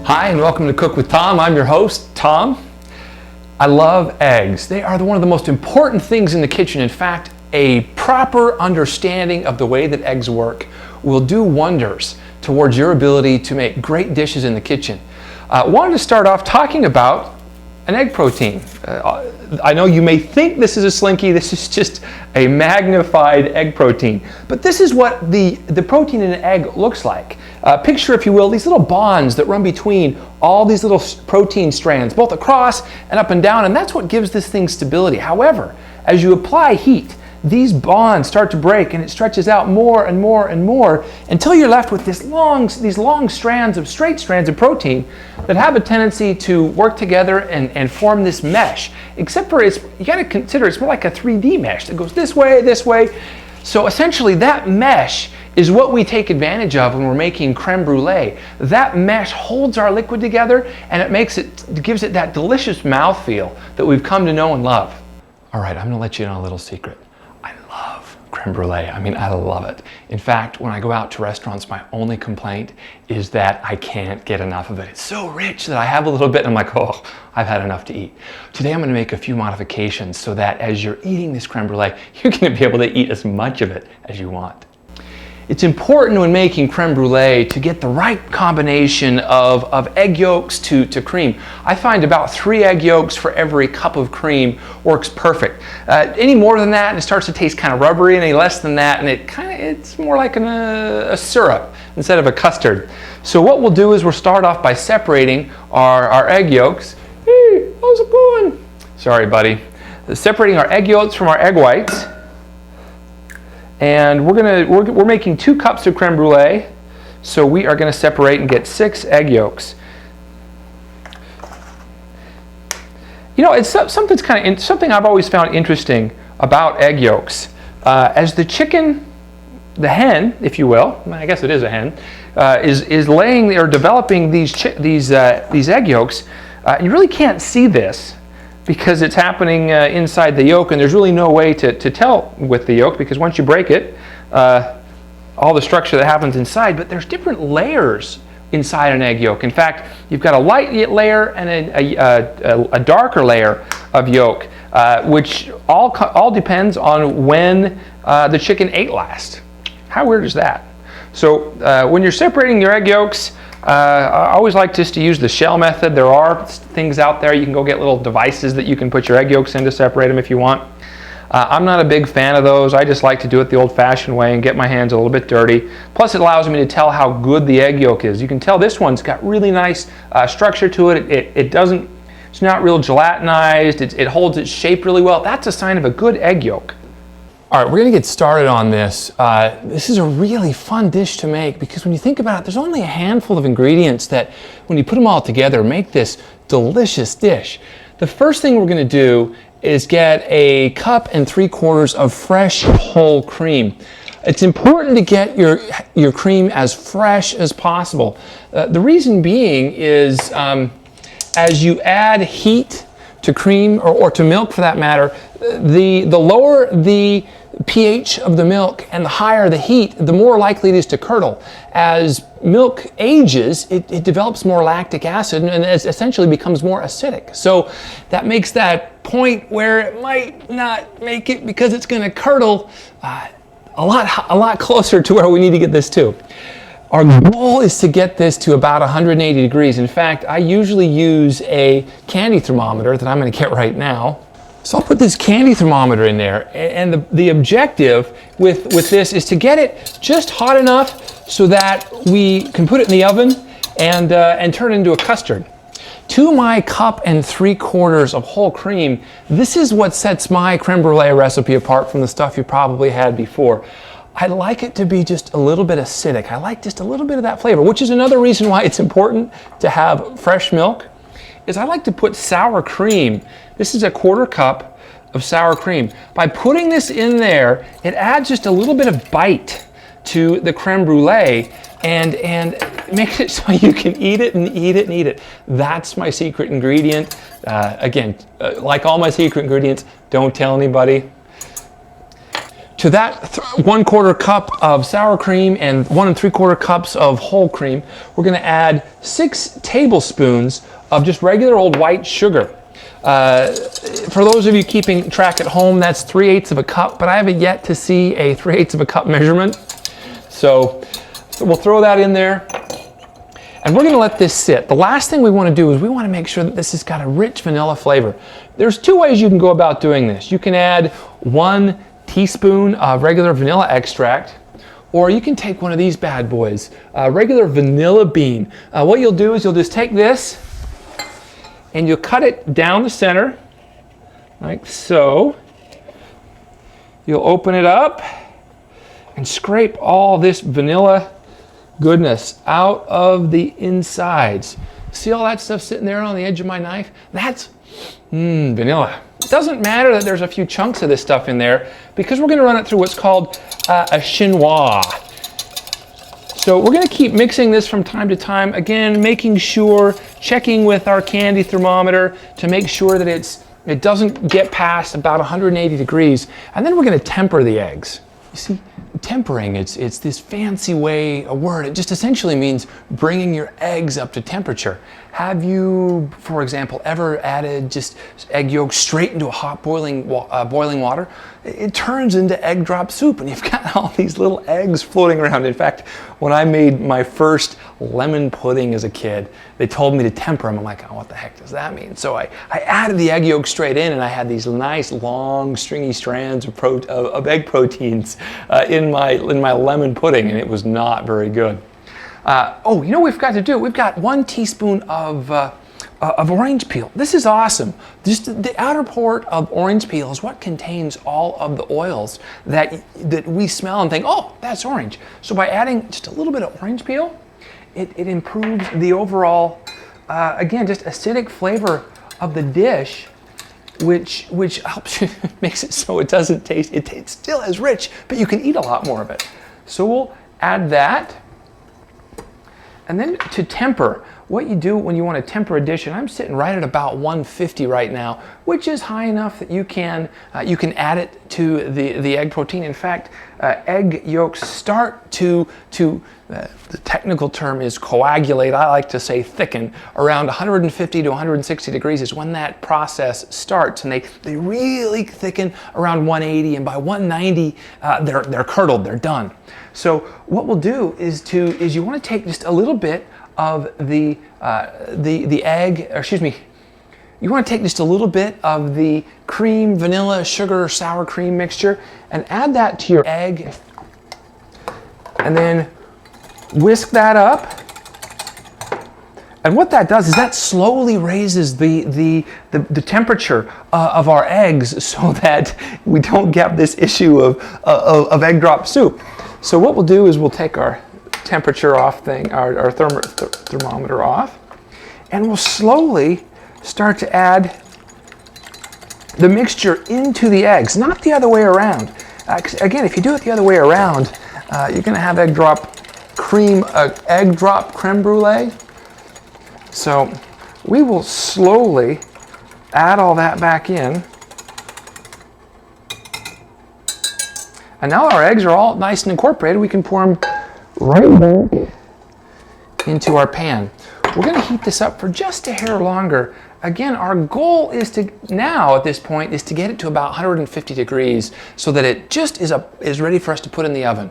Hi, and welcome to Cook with Tom. I'm your host, Tom. I love eggs. They are one of the most important things in the kitchen. In fact, a proper understanding of the way that eggs work will do wonders towards your ability to make great dishes in the kitchen. Wanted to start off talking about an egg protein. I know you may think this is a Slinky. This is just a magnified egg protein. But this is what the protein in an egg looks like. Picture, if you will, these little bonds that run between all these little protein strands, both across and up and down, and that's what gives this thing stability. However, as you apply heat, these bonds start to break and it stretches out more and more and more until you're left with these long straight strands of protein that have a tendency to work together and form this mesh. Except for you got to consider it's more like a 3D mesh that goes this way, this way. So essentially that mesh is what we take advantage of when we're making creme brulee. That mesh holds our liquid together and it gives it that delicious mouthfeel that we've come to know and love. All right, I'm gonna let you in on a little secret. I love creme brulee. I mean, I love it. In fact, when I go out to restaurants, my only complaint is that I can't get enough of it. It's so rich that I have a little bit and I'm like, oh, I've had enough to eat. Today I'm gonna make a few modifications so that as you're eating this creme brulee, you're gonna be able to eat as much of it as you want. It's important when making creme brulee to get the right combination of egg yolks to cream. I find about 3 egg yolks for every cup of cream works perfect. Any more than that and it starts to taste kind of rubbery, and any less than that and it's more like a syrup instead of a custard. So what we'll do is we'll start off by separating our egg yolks. Hey, how's it going? Sorry, buddy. Separating our egg yolks from our egg whites. And we're making 2 cups of creme brulee, so we are going to separate and get 6 egg yolks. You know, it's something I've always found interesting about egg yolks. As the chicken, the hen, if you will, I guess it is a hen, is laying or developing these egg yolks, you really can't see this because it's happening inside the yolk, and there's really no way to tell with the yolk, because once you break it, all the structure that happens inside, but there's different layers inside an egg yolk. In fact, you've got a light layer and a darker layer of yolk, which all depends on when the chicken ate last. How weird is that? So when you're separating your egg yolks, I always like just to use the shell method. There are things out there. You can go get little devices that you can put your egg yolks in to separate them if you want. I'm not a big fan of those. I just like to do it the old-fashioned way and get my hands a little bit dirty. Plus, it allows me to tell how good the egg yolk is. You can tell this one's got really nice structure to it. It's not real gelatinized. It holds its shape really well. That's a sign of a good egg yolk. All right, we're gonna get started on this. This is a really fun dish to make because when you think about it, there's only a handful of ingredients that, when you put them all together, make this delicious dish. The first thing we're gonna do is get 1 3/4 cups of fresh whole cream. It's important to get your cream as fresh as possible. The reason being is as you add heat to cream or to milk for that matter, the lower the pH of the milk and the higher the heat, the more likely it is to curdle. As milk ages, it develops more lactic acid and it essentially becomes more acidic. So that makes that point where it might not make it because it's going to curdle a lot closer to where we need to get this to. Our goal is to get this to about 180 degrees. In fact, I usually use a candy thermometer that I'm going to get right now. So I'll put this candy thermometer in there, and the objective with this is to get it just hot enough so that we can put it in the oven and turn it into a custard. To my 1 3/4 cups of whole cream, this is what sets my creme brulee recipe apart from the stuff you probably had before. I like it to be just a little bit acidic. I like just a little bit of that flavor, which is another reason why it's important to have fresh milk, is I like to put sour cream. This is 1/4 cup of sour cream. By putting this in there, it adds just a little bit of bite to the creme brulee and makes it so you can eat it and eat it and eat it. That's my secret ingredient. Again, like all my secret ingredients, don't tell anybody. To that 1/4 cup of sour cream and 1 3/4 cups of whole cream, we're going to add 6 tablespoons of just regular old white sugar. For those of you keeping track at home, that's 3/8 of a cup, but I haven't yet to see a 3/8 of a cup measurement. So we'll throw that in there. And we're going to let this sit. The last thing we want to do is we want to make sure that this has got a rich vanilla flavor. There's 2 ways you can go about doing this. You can add 1 teaspoon of regular vanilla extract, or you can take one of these bad boys, regular vanilla bean. What you'll do is you'll just take this and you'll cut it down the center, like so. You'll open it up and scrape all this vanilla goodness out of the insides. See all that stuff sitting there on the edge of my knife? That's vanilla. It doesn't matter that there's a few chunks of this stuff in there, because we're going to run it through what's called a chinois. So we're going to keep mixing this from time to time, again making sure, checking with our candy thermometer to make sure that it doesn't get past about 180 degrees, and then we're going to temper the eggs. You see, tempering, it's this fancy way, a word. It just essentially means bringing your eggs up to temperature. Have you, for example, ever added just egg yolks straight into a hot boiling water? It turns into egg drop soup, and you've got all these little eggs floating around. In fact, when I made my first lemon pudding as a kid, they told me to temper them. I'm like, oh, what the heck does that mean? So I added the egg yolk straight in, and I had these nice long stringy strands of egg proteins in my lemon pudding, and it was not very good. Oh, you know what we've got to do? We've got 1 teaspoon of orange peel. This is awesome. Just the outer part of orange peel is what contains all of the oils that we smell and think, oh, that's orange. So by adding just a little bit of orange peel, it improves the overall, again, just acidic flavor of the dish, which helps makes it so it doesn't taste, it tastes still as rich, but you can eat a lot more of it. So we'll add that. And then to temper, what you do when you want to temper a dish, and I'm sitting right at about 150 right now, which is high enough that you can add it to the egg protein. In fact, egg yolks start to the technical term is coagulate. I like to say thicken. Around 150 to 160 degrees is when that process starts, and they really thicken around 180, and by 190 they're curdled, they're done. So what we'll do is you want to take just a little bit of the egg, or excuse me, you want to take just a little bit of the cream, vanilla, sugar, sour cream mixture and add that to your egg, and then whisk that up. And what that does is that slowly raises the temperature of our eggs, so that we don't get this issue of egg drop soup. So what we'll do is we'll take our temperature off thing, our thermometer off, and we'll slowly start to add the mixture into the eggs, not the other way around. Again, if you do it the other way around, you're going to have egg drop creme brulee. So we will slowly add all that back in. And now our eggs are all nice and incorporated. We can pour them right back into our pan. We're going to heat this up for just a hair longer. Again, our goal is to now, at this point, is to get it to about 150 degrees so that it just is ready for us to put in the oven.